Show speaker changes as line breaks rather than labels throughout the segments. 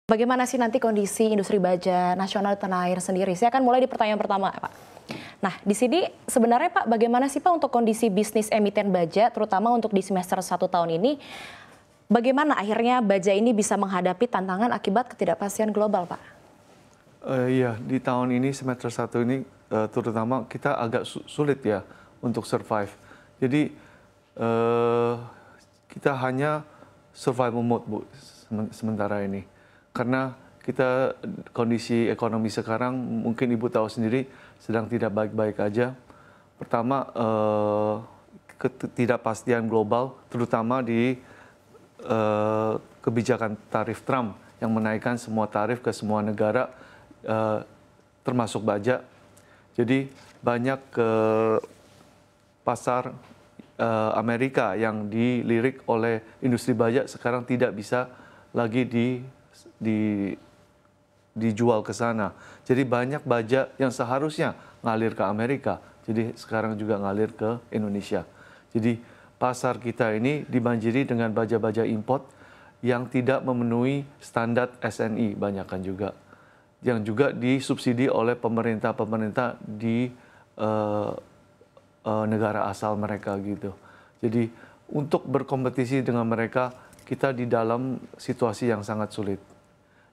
Bagaimana sih nanti kondisi industri baja nasional di tanah air sendiri? Saya akan mulai di pertanyaan pertama, Pak. Nah, di sini sebenarnya Pak, bagaimana sih Pak untuk kondisi bisnis emiten baja, terutama untuk di semester 1 tahun ini, bagaimana akhirnya baja ini bisa menghadapi tantangan akibat ketidakpastian global, Pak?
Iya, di tahun ini semester 1 ini terutama kita agak sulit ya untuk survive. Jadi kita hanya survival mode, Bu, sementara ini. Karena kita kondisi ekonomi sekarang mungkin Ibu tahu sendiri sedang tidak baik-baik aja. Pertama, ketidakpastian global, terutama di kebijakan tarif Trump yang menaikkan semua tarif ke semua negara, termasuk baja. Jadi banyak ke pasar Amerika yang dilirik oleh industri baja sekarang tidak bisa lagi dijual ke sana. Jadi banyak baja yang seharusnya ngalir ke Amerika, jadi sekarang juga ngalir ke Indonesia. Jadi pasar kita ini dibanjiri dengan baja-baja import yang tidak memenuhi standar SNI banyakkan juga. Yang juga disubsidi oleh pemerintah-pemerintah di negara asal mereka gitu. Jadi untuk berkompetisi dengan mereka, kita di dalam situasi yang sangat sulit.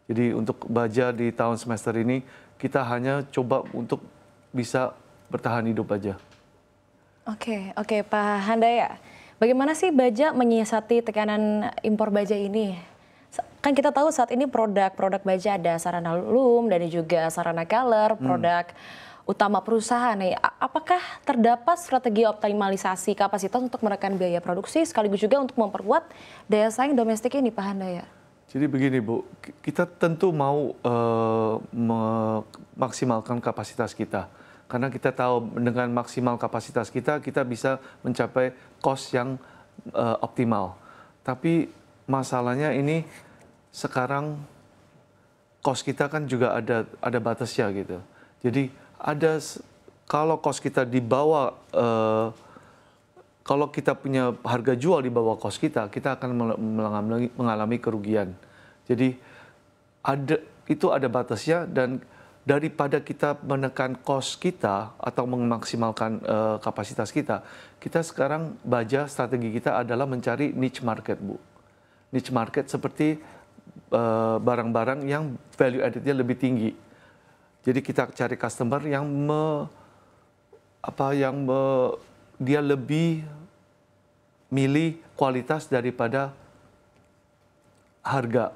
Jadi untuk baja di tahun semester ini, kita hanya coba untuk bisa bertahan hidup aja.
Oke, Pak Handaya. Bagaimana sih baja menyiasati tekanan impor baja ini? Kan kita tahu saat ini produk baja ada sarana loom dan juga sarana color, produk utama perusahaan nih. Apakah terdapat strategi optimalisasi kapasitas untuk menekan biaya produksi sekaligus juga untuk memperkuat daya saing domestik ini, Pak Handaya?
Jadi begini, Bu, kita tentu mau memaksimalkan kapasitas kita. Karena kita tahu dengan maksimal kapasitas kita, kita bisa mencapai cost yang optimal. Tapi masalahnya ini sekarang cost kita kan juga ada batasnya gitu. Jadi kalau cost kita di bawah, kalau kita punya harga jual di bawah cost kita akan mengalami kerugian. Jadi itu ada batasnya, dan daripada kita menekan cost kita atau memaksimalkan kapasitas kita sekarang baja strategi kita adalah mencari niche market, Bu. Niche market seperti barang-barang yang value added-nya lebih tinggi. Jadi kita cari customer yang dia lebih milih kualitas daripada harga.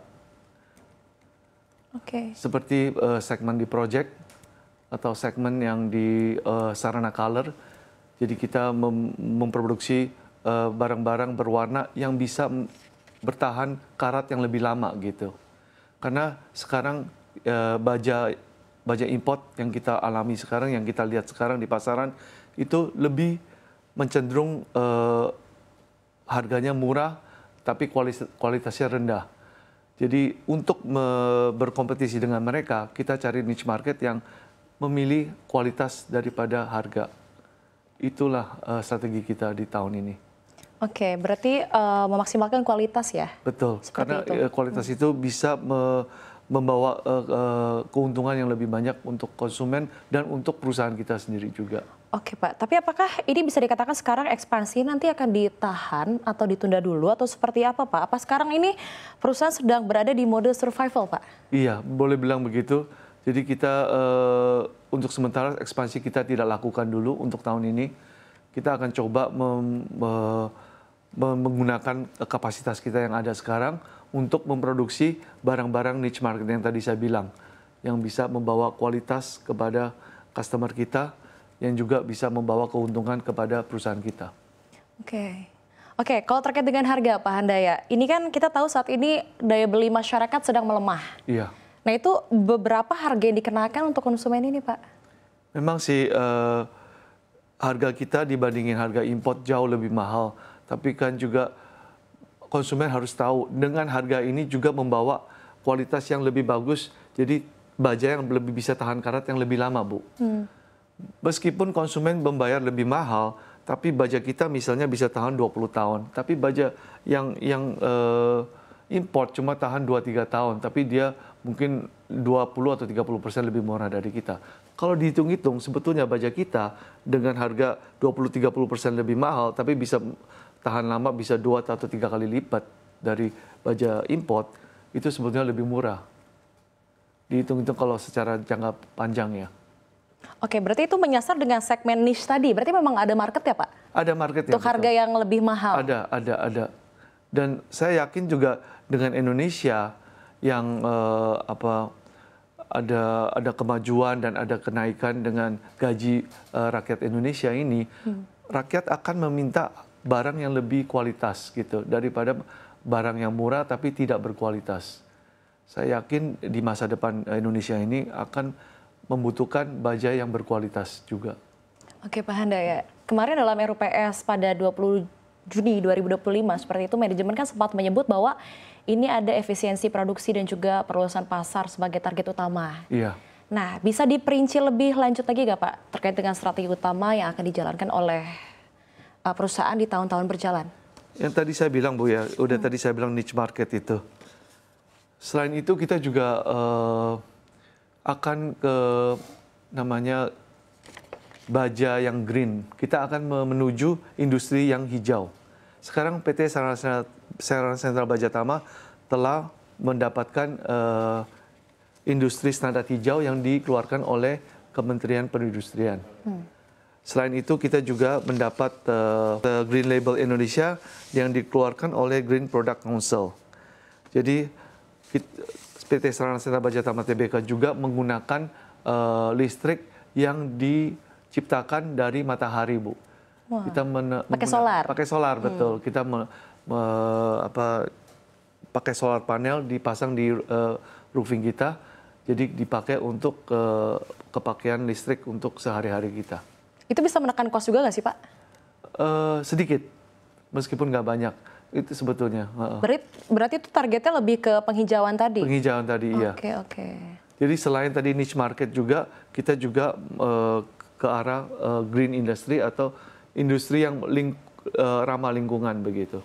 Seperti segmen di project atau segmen yang di sarana color. Jadi kita memproduksi barang-barang berwarna yang bisa bertahan karat yang lebih lama gitu. Karena sekarang baja import yang kita alami sekarang, yang kita lihat sekarang di pasaran, itu lebih mencenderung harganya murah, tapi kualitasnya rendah. Jadi untuk berkompetisi dengan mereka, kita cari niche market yang memilih kualitas daripada harga. Itulah strategi kita di tahun ini.
Oke, berarti memaksimalkan kualitas ya?
Betul, karena
itu.
Kualitas itu bisa membawa keuntungan yang lebih banyak untuk konsumen dan untuk perusahaan kita sendiri juga.
Oke Pak, tapi apakah ini bisa dikatakan sekarang ekspansi nanti akan ditahan atau ditunda dulu atau seperti apa Pak? Apa sekarang ini perusahaan sedang berada di mode survival Pak?
Iya, boleh bilang begitu. Jadi kita untuk sementara ekspansi kita tidak lakukan dulu untuk tahun ini. Kita akan coba menggunakan kapasitas kita yang ada sekarang untuk memproduksi barang-barang niche market yang tadi saya bilang, yang bisa membawa kualitas kepada customer kita, yang juga bisa membawa keuntungan kepada perusahaan kita.
Oke, kalau terkait dengan harga Pak Handaya, ini kan kita tahu saat ini daya beli masyarakat sedang melemah.
Iya.
Nah itu beberapa harga yang dikenakan untuk konsumen ini Pak?
Memang sih harga kita dibandingin harga import jauh lebih mahal. Tapi kan juga konsumen harus tahu dengan harga ini juga membawa kualitas yang lebih bagus. Jadi baja yang lebih bisa tahan karat yang lebih lama, Bu. Meskipun konsumen membayar lebih mahal, tapi baja kita misalnya bisa tahan 20 tahun. Tapi baja yang import cuma tahan 2-3 tahun, tapi dia mungkin 20 atau 30% lebih murah dari kita. Kalau dihitung-hitung, sebetulnya baja kita dengan harga 20-30% lebih mahal, tapi bisa tahan lama, bisa 2 atau 3 kali lipat dari baja import, itu sebetulnya lebih murah. Dihitung-hitung kalau secara jangka panjang ya.
Oke, berarti itu menyasar dengan segmen niche tadi. Berarti memang ada market ya, Pak?
Ada market
untuk harga yang lebih mahal.
Ada. Dan saya yakin juga dengan Indonesia yang ada kemajuan dan ada kenaikan dengan gaji rakyat Indonesia ini, rakyat akan meminta barang yang lebih kualitas gitu daripada barang yang murah tapi tidak berkualitas. Saya yakin di masa depan Indonesia ini akan membutuhkan baja yang berkualitas juga.
Oke, Pak Handaya. Kemarin dalam RUPS pada 20 Juni 2025 seperti itu, manajemen kan sempat menyebut bahwa ini ada efisiensi produksi dan juga perluasan pasar sebagai target utama.
Iya.
Nah, bisa diperinci lebih lanjut lagi nggak, Pak, terkait dengan strategi utama yang akan dijalankan oleh perusahaan di tahun-tahun berjalan?
Yang tadi saya bilang, Bu, ya, tadi saya bilang niche market itu. Selain itu kita juga akan ke namanya baja yang green. Kita akan menuju industri yang hijau. Sekarang PT Sarana Sentral Baja Tama telah mendapatkan industri standar hijau yang dikeluarkan oleh Kementerian Perindustrian. Selain itu kita juga mendapat Green Label Indonesia yang dikeluarkan oleh Green Product Council. Jadi PT Sarana Sentral Baja Tama Tbk juga menggunakan listrik yang diciptakan dari matahari, Bu.
Wah,
Kita
pakai solar.
Pakai solar, betul. Kita pakai solar panel dipasang di roofing kita, jadi dipakai untuk kepakaian listrik untuk sehari-hari kita.
Itu bisa menekan kos juga nggak sih, Pak?
Sedikit, meskipun nggak banyak. Itu sebetulnya.
Berarti itu targetnya lebih ke penghijauan tadi?
Penghijauan tadi, iya.
Oke.
Jadi selain tadi niche market juga, kita juga ke arah green industry atau industri yang ramah lingkungan begitu.